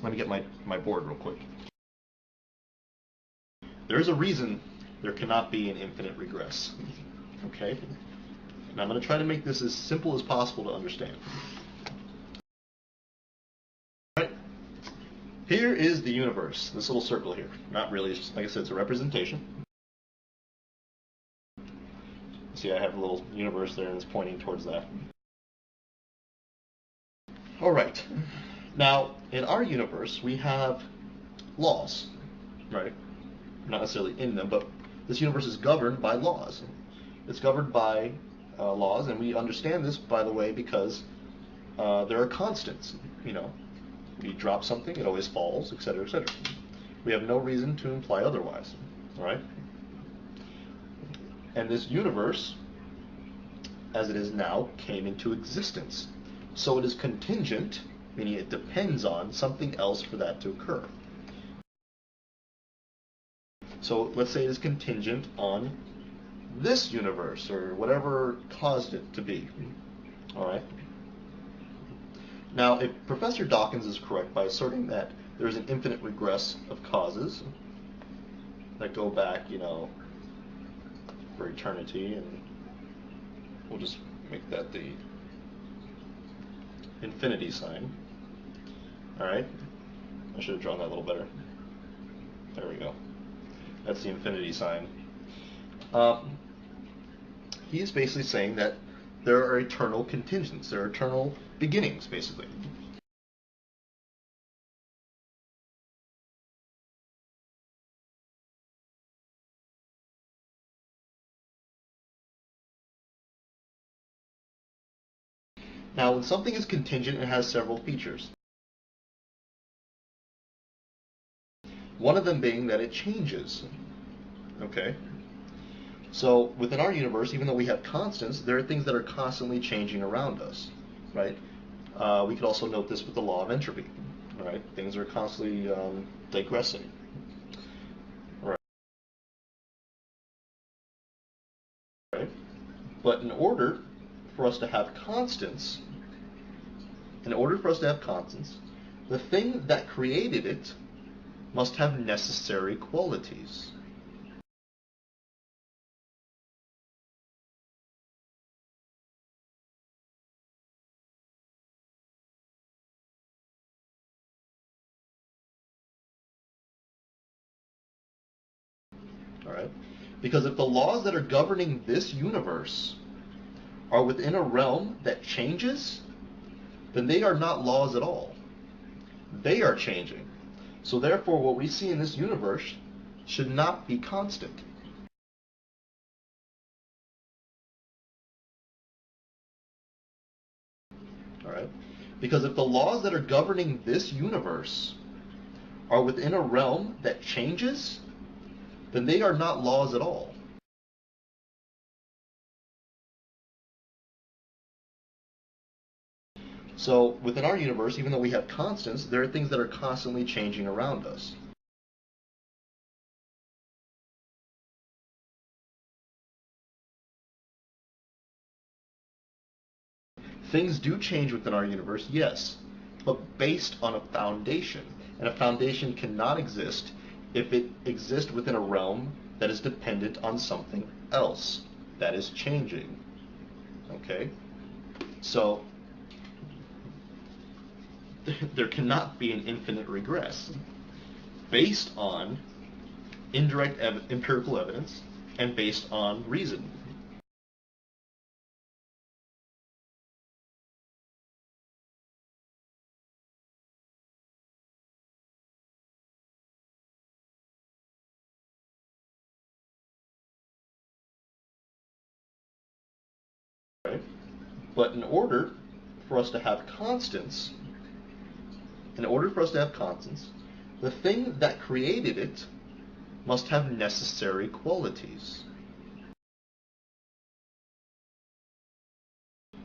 let me get my board real quick. There is a reason there cannot be an infinite regress. Okay? And I'm going to try to make this as simple as possible to understand. All right. Here is the universe, this little circle here. Not really, it's just, like I said, it's a representation. See, I have a little universe there and it's pointing towards that. All right. Now, in our universe, we have laws, right? Not necessarily in them, but this universe is governed by laws. It's governed by laws, and we understand this, by the way, because there are constants. You know, we drop something, it always falls, etc., etc. We have no reason to imply otherwise, all right? And this universe, as it is now, came into existence. So it is contingent, meaning it depends on something else for that to occur. So let's say it is contingent on this universe, or whatever caused it to be. All right? Now, if Professor Dawkins is correct by asserting that there is an infinite regress of causes that go back, you know, for eternity, and we'll just make that the infinity sign. All right? I should have drawn that a little better. There we go. That's the infinity sign. He is basically saying that there are eternal contingents, there are eternal beginnings, basically. Now, when something is contingent, it has several features. One of them being that it changes. Okay? So within our universe, even though we have constants, there are things that are constantly changing around us, right? We could also note this with the law of entropy, right? Things are constantly digressing, right? But in order for us to have constants, the thing that created it must have necessary qualities. All right? Because if the laws that are governing this universe are within a realm that changes, then they are not laws at all. They are changing. So therefore, what we see in this universe should not be constant. All right? Because if the laws that are governing this universe are within a realm that changes, then they are not laws at all. So within our universe, even though we have constants, there are things that are constantly changing around us. Things do change within our universe, yes, but based on a foundation. And a foundation cannot exist if it exists within a realm that is dependent on something else that is changing. Okay? So there cannot be an infinite regress based on indirect empirical evidence and based on reason. Right? But in order for us to have constants, the thing that created it must have necessary qualities.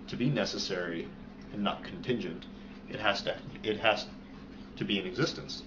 To be necessary and not contingent, it has to be in existence.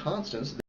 constants,